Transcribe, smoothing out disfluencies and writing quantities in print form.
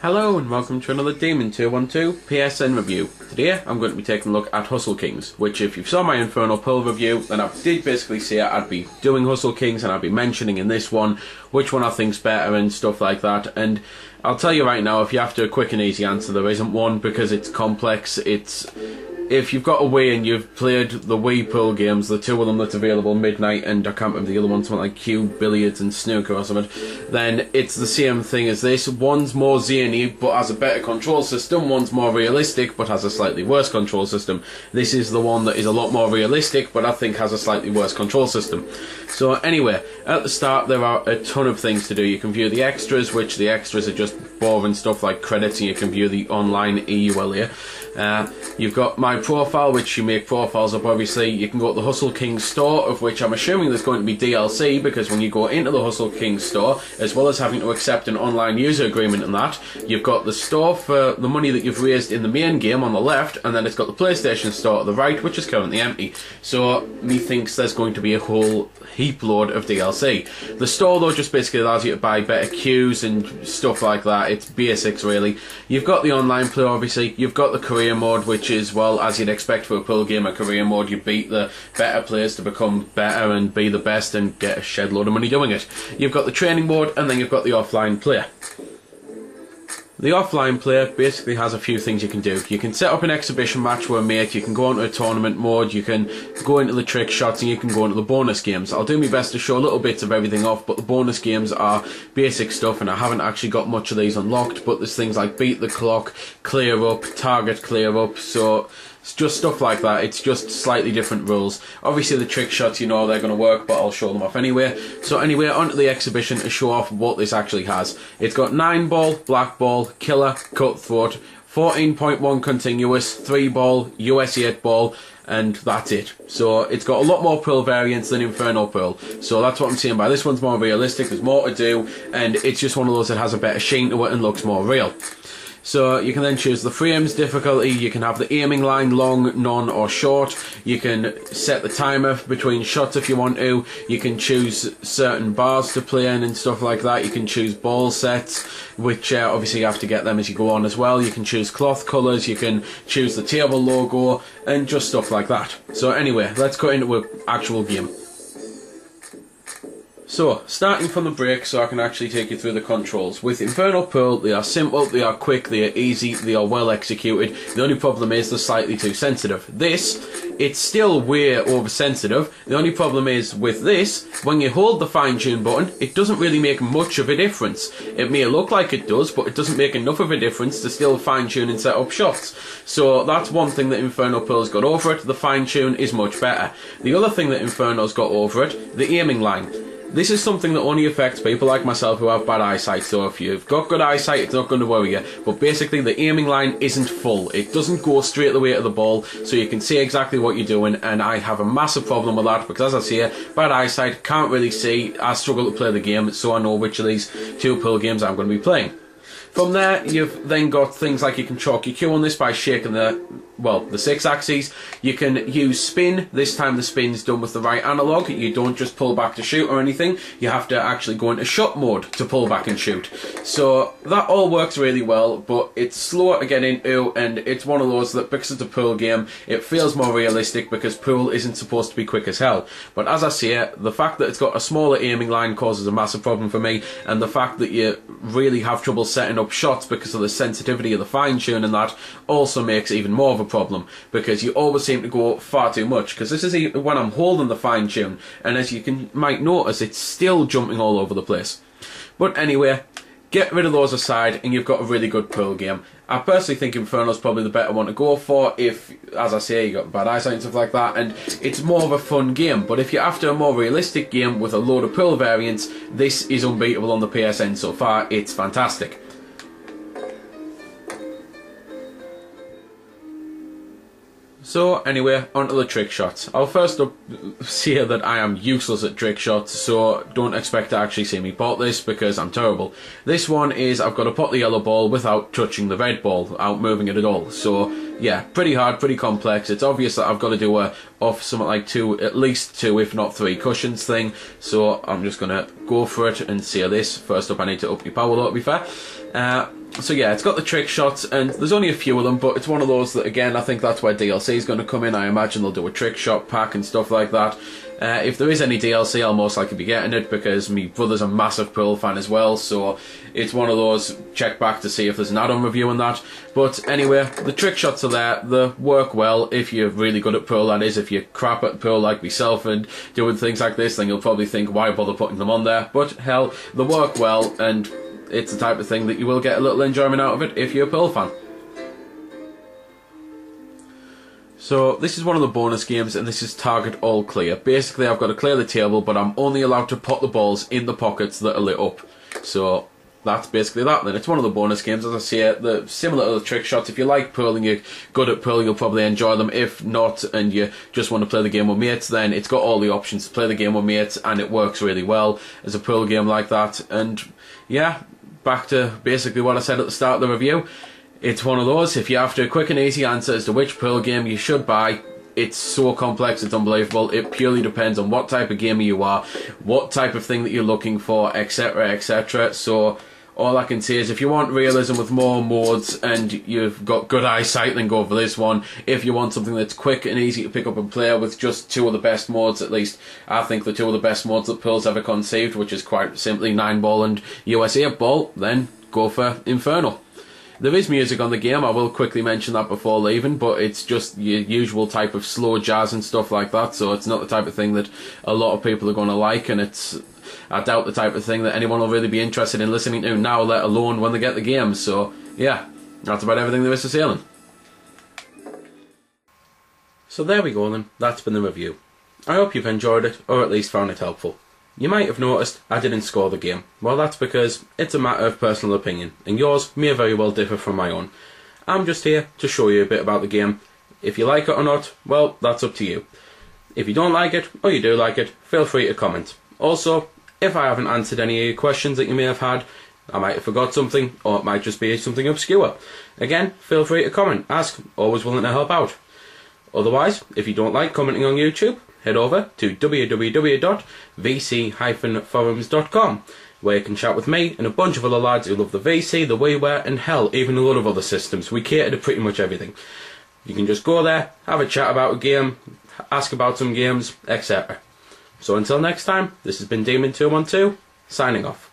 Hello and welcome to another Demon 212 PSN review. Today I'm going to be taking a look at Hustle Kings, which if you saw my Infernal Pearl review, then I did basically say I'd be doing Hustle Kings and I'd be mentioning in this one which one I think's better and stuff like that. And I'll tell you right now, if you have to a quick and easy answer, there isn't one because it's complex. If you've got a Wii and you've played the Wii pool games, the two of them that's available, Midnight and I can't remember the other one, something like Cube, Billiards and Snooker or something, then it's the same thing as this. One's more zany but has a better control system, one's more realistic but has a slightly worse control system. This is the one that is a lot more realistic but I think has a slightly worse control system. So anyway, at the start there are a ton of things to do. You can view the extras, which the extras are just boring stuff like credits, and you can view the online EUL here. You've got my profile, which you make profiles up obviously. You can go to the Hustle Kings store, of which I'm assuming there's going to be DLC, because when you go into the Hustle Kings store, as well as having to accept an online user agreement and that, you've got the store for the money that you've raised in the main game on the left, and then it's got the PlayStation store at the right, which is currently empty. So methinks there's going to be a whole heap load of DLC. The store though just basically allows you to buy better queues and stuff like that. It's basics really. You've got the online play obviously, you've got the career mode, which is, well, as you'd expect for a pool game, a career mode. You beat the better players to become better and be the best and get a shed load of money doing it. You've got the training mode, and then you've got the offline player. The offline player basically has a few things you can do. You can set up an exhibition match with a mate, you can go into a tournament mode, you can go into the trick shots, and you can go into the bonus games. I'll do my best to show little bits of everything off, but the bonus games are basic stuff and I haven't actually got much of these unlocked, but there's things like beat the clock, clear up, target clear up, so it's just stuff like that. It's just slightly different rules. Obviously the trick shots, you know they're going to work, but I'll show them off anyway. So anyway, onto the exhibition to show off what this actually has. It's got 9 ball, black ball, killer, cutthroat, 14.1 continuous, 3 ball, US 8 ball, and that's it. So it's got a lot more Pearl variants than Infernal Pearl. So that's what I'm saying by this one's more realistic, there's more to do, and it's just one of those that has a better sheen to it and looks more real. So you can then choose the frames difficulty, you can have the aiming line, long, none or short, you can set the timer between shots if you want to, you can choose certain bars to play in and stuff like that, you can choose ball sets, which obviously you have to get them as you go on as well, you can choose cloth colours, you can choose the table logo and just stuff like that. So anyway, let's go into an actual game. So, starting from the break so I can actually take you through the controls. With Infernal Pearl, they are simple, they are quick, they are easy, they are well executed. The only problem is they're slightly too sensitive. This, it's still way oversensitive. The only problem is with this, when you hold the fine tune button, it doesn't really make much of a difference. It may look like it does, but it doesn't make enough of a difference to still fine tune and set up shots. So that's one thing that Infernal Pearl's got over it. The fine tune is much better. The other thing that Infernal's got over it, the aiming line. This is something that only affects people like myself who have bad eyesight, so if you've got good eyesight it's not going to worry you, but basically the aiming line isn't full. It doesn't go straight the way to the ball, so you can see exactly what you're doing, and I have a massive problem with that because, as I say, bad eyesight, can't really see, I struggle to play the game, so I know which of these two pool games I'm going to be playing. From there, you've then got things like you can chalk your cue on this by shaking the 6 axes. You can use spin. This time the spin's done with the right analog. You don't just pull back to shoot or anything. You have to actually go into shot mode to pull back and shoot. So that all works really well, but it's slower to get into, and it's one of those that, because it's a pool game, it feels more realistic because pool isn't supposed to be quick as hell. But as I say, the fact that it's got a smaller aiming line causes a massive problem for me, and the fact that you really have trouble setting up shots because of the sensitivity of the fine tune and that also makes even more of a problem, because you always seem to go far too much, because this is even when I'm holding the fine tune, and as you might notice, it's still jumping all over the place. But anyway, get rid of those aside and you've got a really good pool game. I personally think Infernal's probably the better one to go for if, as I say, you got bad eyesight and stuff like that, and it's more of a fun game. But if you're after a more realistic game with a load of pool variants, this is unbeatable on the PSN so far. It's fantastic. So anyway, onto the trick shots. I'll first up say that I am useless at trick shots, so don't expect to actually see me pot this because I'm terrible. This one is I've got to pot the yellow ball without touching the red ball, without moving it at all. So yeah, pretty hard, pretty complex. It's obvious that I've got to do a off something like at least two, if not three cushions thing. So I'm just gonna go for it and see this. First up, I need to up my power though, to be fair. So yeah, it's got the trick shots, and there's only a few of them, but it's one of those that, again, I think that's where DLC is going to come in. I imagine they'll do a trick shot pack and stuff like that. If there is any DLC, I'll most likely be getting it, because my brother's a massive Pearl fan as well, so it's one of those, check back to see if there's an add-on review on that. But anyway, the trick shots are there, they work well if you're really good at Pearl, that is. If you're crap at Pearl like myself and doing things like this, then you'll probably think, why bother putting them on there? But hell, they work well, and it's the type of thing that you will get a little enjoyment out of it if you're a Pearl fan. So this is one of the bonus games, and this is target all clear. Basically, I've got to clear the table, but I'm only allowed to put the balls in the pockets that are lit up. So that's basically that then. It's one of the bonus games, as I say, the similar to the trick shots. If you like Pearl and you're good at Pearl, you'll probably enjoy them. If not, and you just want to play the game with mates, then it's got all the options to play the game with mates, and it works really well as a Pearl game like that. And yeah, back to basically what I said at the start of the review. It's one of those, if you're after a quick and easy answer as to which Pearl game you should buy, it's so complex, it's unbelievable. It purely depends on what type of gamer you are, what type of thing that you're looking for, etc, etc. So all I can say is, if you want realism with more modes and you've got good eyesight, then go for this one. If you want something that's quick and easy to pick up and play with just two of the best modes, at least I think the two of the best modes that Pearl's ever conceived, which is quite simply 9-ball and US 8-ball, then go for Infernal. There is music on the game, I will quickly mention that before leaving, but it's just your usual type of slow jazz and stuff like that, so it's not the type of thing that a lot of people are going to like, and it's, I doubt, the type of thing that anyone will really be interested in listening to now, let alone when they get the game. So yeah, that's about everything there is to say then. So there we go then, that's been the review. I hope you've enjoyed it, or at least found it helpful. You might have noticed I didn't score the game. Well, that's because it's a matter of personal opinion, and yours may very well differ from my own. I'm just here to show you a bit about the game. If you like it or not, well, that's up to you. If you don't like it, or you do like it, feel free to comment. Also, if I haven't answered any of your questions that you may have had, I might have forgot something, or it might just be something obscure. Again, feel free to comment, ask, always willing to help out. Otherwise, if you don't like commenting on YouTube, head over to www.vc-forums.com, where you can chat with me and a bunch of other lads who love the VC, the WiiWare, and hell, even a lot of other systems. We cater to pretty much everything. You can just go there, have a chat about a game, ask about some games, etc. So until next time, this has been Demon212, signing off.